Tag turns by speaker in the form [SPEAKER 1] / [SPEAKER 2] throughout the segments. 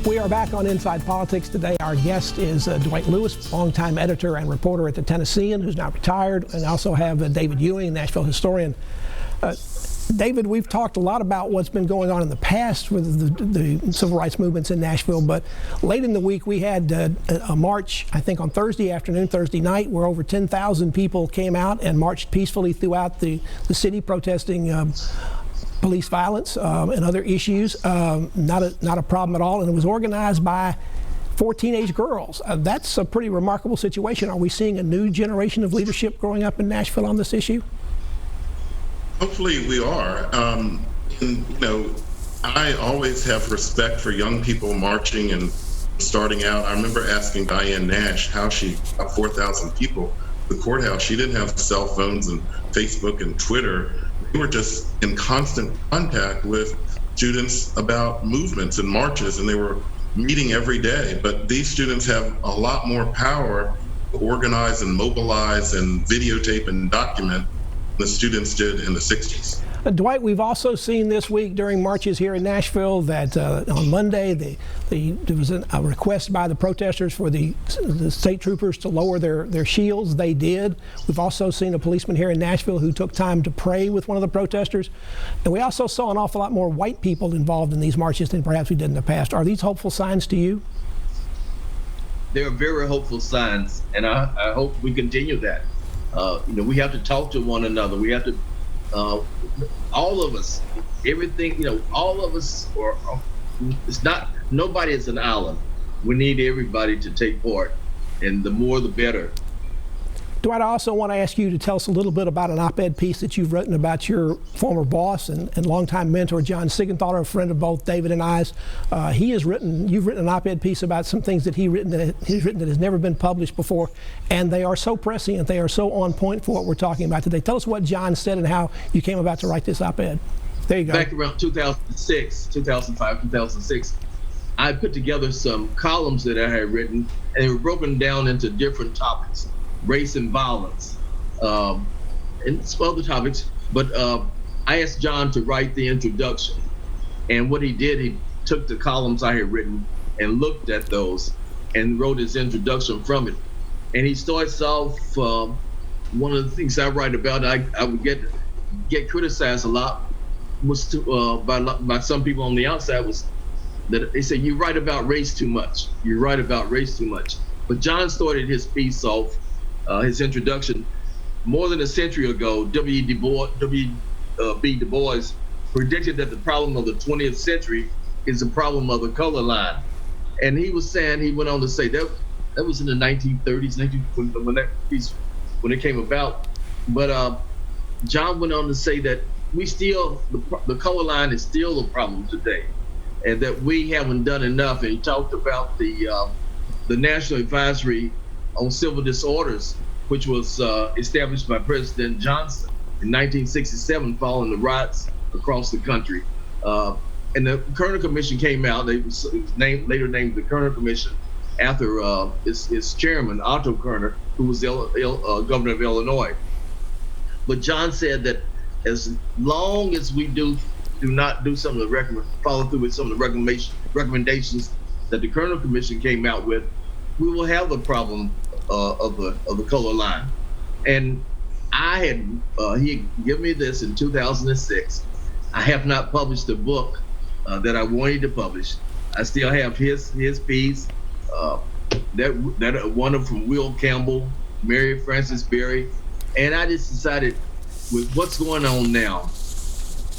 [SPEAKER 1] We are back on Inside Politics today. Our guest is Dwight Lewis, longtime editor and reporter at the Tennessean, who's now retired, and also have David Ewing, Nashville historian. David, we've talked a lot about what's been going on in the past with the civil rights movements in Nashville, but late in the week we had a march, I think on Thursday afternoon, Thursday night, where over 10,000 people came out and marched peacefully throughout the city protesting police violence and other issues. Not a problem at all, and it was organized by 4 teenage girls. That's a pretty remarkable situation. Are we seeing a new generation of leadership growing up in Nashville on this issue?
[SPEAKER 2] Hopefully we are. I always have respect for young people marching and starting out. I remember asking Diane Nash how she got 4,000 people to the courthouse. She didn't have cell phones and Facebook and Twitter. We were just in constant contact with students about movements and marches, and they were meeting every day. But these students have a lot more power to organize and mobilize and videotape and document than the students did in the 60s.
[SPEAKER 1] Dwight, we've also seen this week during marches here in Nashville that on Monday there was a request by the protesters for the state troopers to lower their shields. They did. We've also seen a policeman here in Nashville who took time to pray with one of the protesters. And we also saw an awful lot more white people involved in these marches than perhaps we did in the past. Are these hopeful signs to you?
[SPEAKER 3] They're very hopeful signs, and I hope we continue that. We have to talk to one another. We have to all of us, everything, all of us, it's not, nobody is an island. We need everybody to take part, and the more the better.
[SPEAKER 1] Dwight, I also want to ask you to tell us a little bit about an op-ed piece that you've written about your former boss and longtime mentor, John Sigenthaler, a friend of both David and I's. You've written an op-ed piece about some things that he's written that has never been published before, and they are so prescient, they are so on point for what we're talking about today. Tell us what John said and how you came about to write this op-ed. There you go.
[SPEAKER 3] Back around 2005, 2006, I put together some columns that I had written, and they were broken down into different topics. Race and violence, and some other topics. But I asked John to write the introduction. And what he did, he took the columns I had written and looked at those and wrote his introduction from it. And he starts off, one of the things I write about, I would get criticized a lot, was by some people on the outside, was that they said, you write about race too much. You write about race too much. But John started his piece off, his introduction, more than a century ago. W.B. Du Bois predicted that the problem of the 20th century is the problem of the color line. And he went on to say that was in the 1930s, when it came about. But John went on to say that the color line is still a problem today, and that we haven't done enough. And he talked about the National Advisory on Civil Disorders, which was established by President Johnson in 1967 following the riots across the country. And the Kerner Commission came out. It was later named the Kerner Commission after its chairman, Otto Kerner, who was the governor of Illinois. But John said that as long as we do not do some of the follow through with some of the recommendations that the Kerner Commission came out with, we will have a problem of the color line. And he gave me this in 2006. I have not published the book that I wanted to publish. I still have his piece, that one from Will Campbell, Mary Frances Berry, and I just decided, with what's going on now,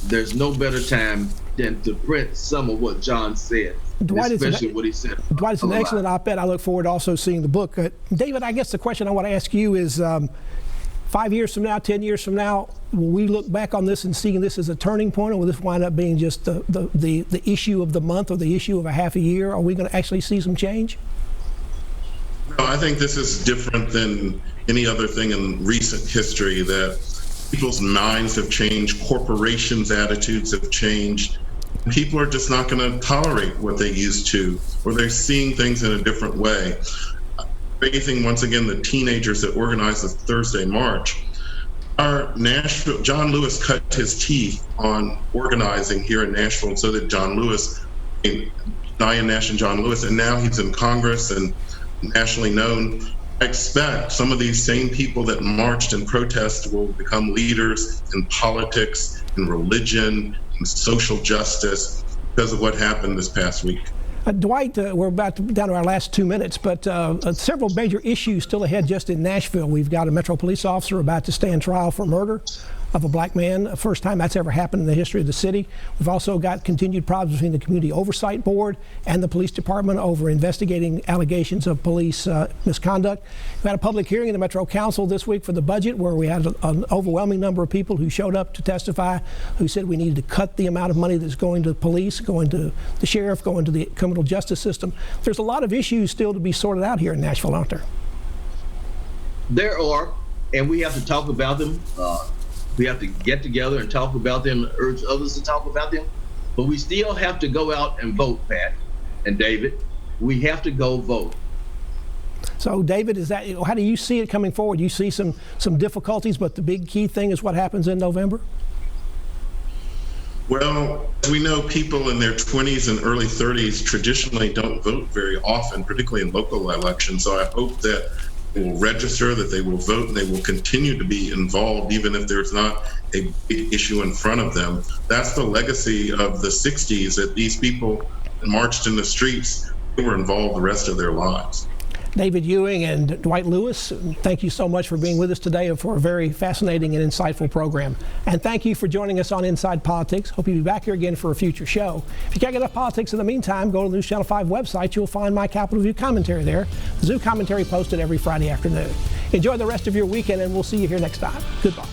[SPEAKER 3] there's no better time than to print some of what John said.
[SPEAKER 1] Dwight,
[SPEAKER 3] especially what he said.
[SPEAKER 1] Dwight, it's an excellent op-ed. I look forward to also seeing the book. David, I guess the question I want to ask you is, 5 years from now, 10 years from now, will we look back on this and seeing this as a turning point, or will this wind up being just the issue of the month or the issue of a half a year? Are we going to actually see some change?
[SPEAKER 2] No, I think this is different than any other thing in recent history, that people's minds have changed, corporations' attitudes have changed. People are just not going to tolerate what they used to, or they're seeing things in a different way. Facing, once again, the teenagers that organized the Thursday March. John Lewis cut his teeth on organizing here in Nashville, and so did John Lewis. Diane Nash and John Lewis, and now he's in Congress and nationally known. I expect some of these same people that marched and protested will become leaders in politics, in religion, in social justice because of what happened this past week.
[SPEAKER 1] Dwight, we're about down to our last 2 minutes, but several major issues still ahead just in Nashville. We've got a Metro police officer about to stand trial for murder of a black man, first time that's ever happened in the history of the city. We've also got continued problems between the Community Oversight Board and the police department over investigating allegations of police misconduct. We had a public hearing in the Metro Council this week for the budget where we had an overwhelming number of people who showed up to testify, who said we needed to cut the amount of money that's going to the police, going to the sheriff, going to the criminal justice system. There's a lot of issues still to be sorted out here in Nashville, aren't there?
[SPEAKER 3] There are, and we have to talk about them. We have to get together and talk about them, and urge others to talk about them. But we still have to go out and vote, Pat and David. We have to go vote.
[SPEAKER 1] So, David, how do you see it coming forward? You see some difficulties, but the big key thing is what happens in November?
[SPEAKER 2] Well, as we know, people in their 20s and early 30s traditionally don't vote very often, particularly in local elections. So I hope that they will register, that they will vote, and they will continue to be involved, even if there's not a big issue in front of them. That's the legacy of the 60s, that these people marched in the streets, they were involved the rest of their lives.
[SPEAKER 1] David Ewing and Dwight Lewis, thank you so much for being with us today and for a very fascinating and insightful program. And thank you for joining us on Inside Politics. Hope you'll be back here again for a future show. If you can't get enough politics in the meantime, go to the News Channel 5 website. You'll find my Capitol View commentary there. The Zoo commentary posted every Friday afternoon. Enjoy the rest of your weekend, and we'll see you here next time. Goodbye.